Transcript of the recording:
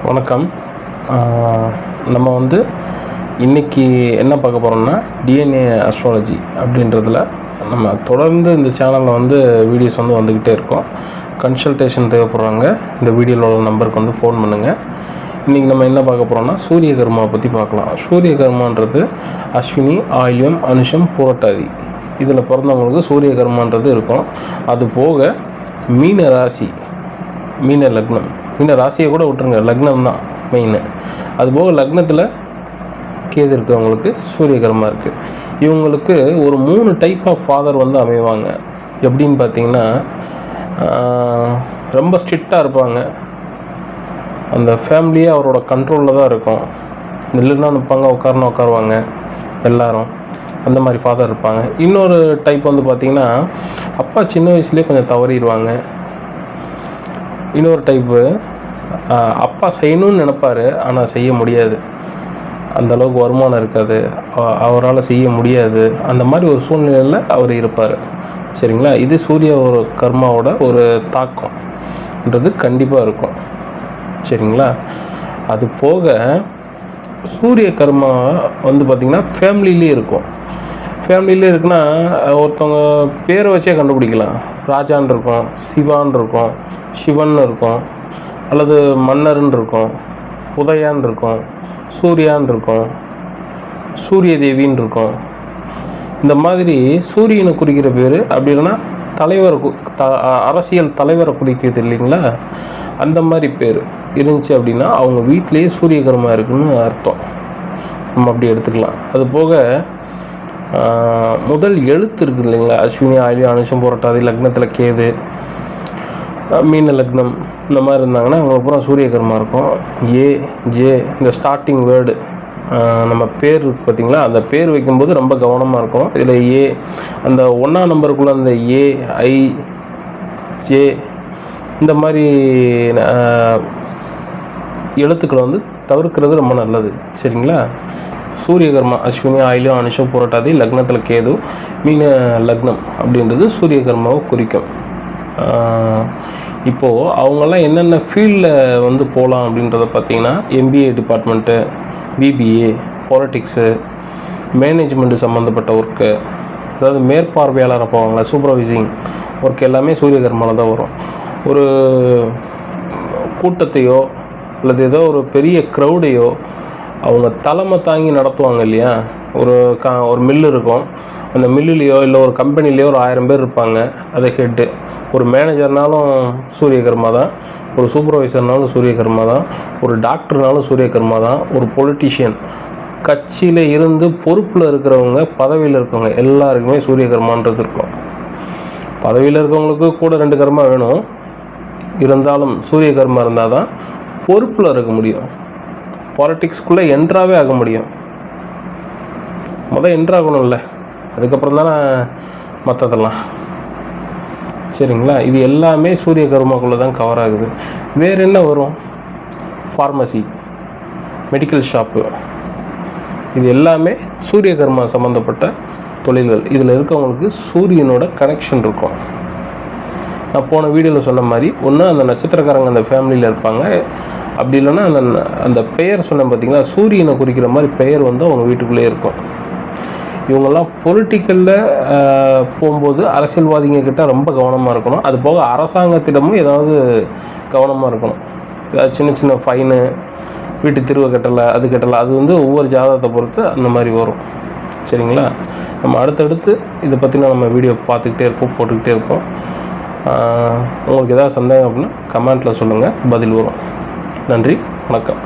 வணக்கம். நம்ம இன்றைக்கி என்ன பார்க்க போகிறோம்னா டிஎன்ஏ அஸ்ட்ராலஜி அப்படின்றதில் நம்ம தொடர்ந்து இந்த சேனலில் வீடியோஸ் வந்துக்கிட்டே இருக்கோம். கன்சல்டேஷன் தேவைப்படுறாங்க, இந்த வீடியோவில் உள்ள நம்பருக்கு ஃபோன் பண்ணுங்கள். இன்றைக்கி நம்ம என்ன பார்க்க போகிறோம்னா சூரிய கர்மாவை பற்றி பார்க்கலாம். சூரிய கர்மான்றது அஸ்வினி, ஆயில்யம், அனுஷம், பூரட்டாதி இதில் பிறந்தவங்களுக்கு சூரிய கர்மான்றது இருக்கும். அது போக மீன ராசி, மீன லக்னம், மீன ராசியை கூட விட்டுருங்க, லக்னம் தான் மெயின். அதுபோக லக்னத்தில் கேது இருக்கிறவங்களுக்கு சூரிய கர்மா இருக்குது. இவங்களுக்கு ஒரு 3 டைப் ஆஃப் ஃபாதர் அமைவாங்க. எப்படின்னு பார்த்தீங்கன்னா, ரொம்ப ஸ்ட்ரிக்டாக இருப்பாங்க, அந்த ஃபேமிலியே அவரோட கண்ட்ரோலில் தான் இருக்கும். நில்லுன்னா நிற்பாங்க, உட்காருவாங்க எல்லாரும், அந்த மாதிரி ஃபாதர் இருப்பாங்க. இன்னொரு டைப் பார்த்திங்கன்னா, அப்பா சின்ன வயசுலேயே கொஞ்சம் தவறிடுவாங்க. இன்னொரு டைப்பு, அப்பா செய்யணும்னு நினைப்பார், ஆனால் செய்ய முடியாது, அந்தளவுக்கு வருமானம் இருக்காது, அவரால் செய்ய முடியாது, அந்த மாதிரி ஒரு சூழ்நிலையில் அவர் இருப்பார். சரிங்களா? இது சூரிய ஒரு கர்மாவோட ஒரு தாக்கம்ன்றது கண்டிப்பாக இருக்கும். சரிங்களா? அது போக சூரிய கர்மா பார்த்திங்கன்னா ஃபேமிலியிலே இருக்கும். ஃபேமிலியிலே இருக்குன்னா ஒருத்தவங்க பேரை வச்சே கண்டுபிடிக்கலாம். ராஜான் இருக்கும், சிவான் இருக்கும், சிவன் இருக்கும், அல்லது மன்னர்ன்னு இருக்கும், உதயான் இருக்கும், சூர்யான் இருக்கும், சூரிய தேவின்னு இருக்கும். இந்த மாதிரி சூரியனை குறிக்கிற பேர், அப்படி இல்லைன்னா தலைவரை அரசியல் தலைவரை குறிக்கிறது இல்லைங்களா, அந்த மாதிரி பேர் இருந்துச்சு அப்படின்னா அவங்க வீட்டிலேயே சூரிய கர்மா இருக்குன்னு அர்த்தம். நம்ம அப்படி எடுத்துக்கலாம். அது போக முதல் எழுத்து இருக்குது இல்லைங்களா, அஸ்வினி, ஆயில்யம், அனுஷம், பூரட்டாதி, லக்னத்தில் கேது, மீன லக்னம் இந்த மாதிரி இருந்தாங்கன்னா அவங்களுக்கு பூரா சூரிய கர்மா இருக்கும். ஏ, ஜே, இந்த ஸ்டார்டிங் வேர்டு நம்ம பேர் இருக்குது பார்த்திங்களா, அந்த பேர் வைக்கும்போது ரொம்ப கவனமாக இருக்கும். இதில் ஏ, அந்த 1ஆம் நம்பருக்குள்ளே அந்த ஏ, ஐ, ஜே இந்த மாதிரி எழுத்துக்களை தவிர்க்கிறது ரொம்ப நல்லது. சரிங்களா? சூரிய கர்மா அஸ்வினி, ஆயில்யம், அனுஷம், பூரட்டாதி, லக்னத்தில் கேது, மீன லக்னம் அப்படின்றது சூரிய கர்மாவை குறிக்கும். இப்போது அவங்கெல்லாம் என்னென்ன ஃபீல்டில் போகலாம் அப்படின்றத பார்த்திங்கன்னா, MBA department, BBA, politics, management சம்மந்தப்பட்ட ஒர்க்கு, அதாவது மேற்பார்வையாளராக போவாங்களா, சூப்பர்வைசிங் ஒர்க் எல்லாமே சூரிய கர்மாவில் தான் வரும். ஒரு கூட்டத்தையோ அல்லது ஏதோ ஒரு பெரிய க்ரௌடையோ அவங்க தலைமை தாங்கி நடத்துவாங்க இல்லையா. ஒரு மில்லு இருக்கும், அந்த மில்லுலேயோ இல்லை ஒரு கம்பெனிலேயோ ஒரு 1000 பேர் இருப்பாங்க, அதை ஹெட்டு. ஒரு மேனேஜர்னாலும் சூரிய கர்மா தான், ஒரு சூப்பர்வைசர்னாலும் சூரிய கர்மா தான், ஒரு டாக்டர்னாலும் சூரிய கர்மா தான், ஒரு பொலிட்டிஷியன், கட்சியில் இருந்து பொறுப்பில் இருக்கிறவங்க, பதவியில் இருக்கவங்க எல்லாருக்குமே சூரிய கர்மான்றது இருக்கும். பதவியில் இருக்கவங்களுக்கு கூட 2 கர்மா வேணும், இருந்தாலும் சூரிய கர்மா இருந்தால் தான் பொறுப்பில் இருக்க முடியும், பாலிட்டிக்ஸ்குள்ளே என்ட்ராகவே ஆக முடியும். என்ட்ராகணும்ல, அதுக்கப்புறம் தானே மற்றதெல்லாம். சரிங்களா? இது எல்லாமே சூரிய கர்மாக்குள்ளே தான் கவர் ஆகுது. வேறு என்ன வரும்? ஃபார்மசி, மெடிக்கல் ஷாப்பு, இது எல்லாமே சூரிய கர்மா சம்மந்தப்பட்ட தொழில்கள். இதில் இருக்கவங்களுக்கு சூரியனோட கனெக்ஷன் இருக்கும். நான் போன வீடியோவில் சொன்ன மாதிரி, ஒன்று அந்த நட்சத்திரக்காரங்க அந்த ஃபேமிலியில் இருப்பாங்க, அப்படி இல்லைன்னா அந்த பெயர் சொன்னேன் பார்த்திங்களா, சூரியனை குறிக்கிற மாதிரி பெயர் அவங்க வீட்டுக்குள்ளே இருக்கும். இவங்கெல்லாம் பொலிட்டிக்கலில் போகும்போது அரசியல்வாதிங்க கிட்ட ரொம்ப கவனமாக இருக்கணும். அது போக அரசாங்கத்திடமும் ஏதாவது கவனமாக இருக்கணும். ஏதாவது சின்ன சின்ன ஃபைனு, வீட்டு திருவை கட்டலை, அது கட்டலை, அது ஒவ்வொரு ஜாதகத்தை பொறுத்து அந்த மாதிரி வரும். சரிங்களா? நம்ம அடுத்தடுத்து இதை பற்றின நம்ம வீடியோ பார்த்துக்கிட்டே இருப்போம், போட்டுக்கிட்டே இருப்போம். உங்களுக்கு ஏதாவது சந்தேகம் அப்படின்னா கமெண்ட்டில் சொல்லுங்கள், பதில் வரும். நன்றி, வணக்கம்.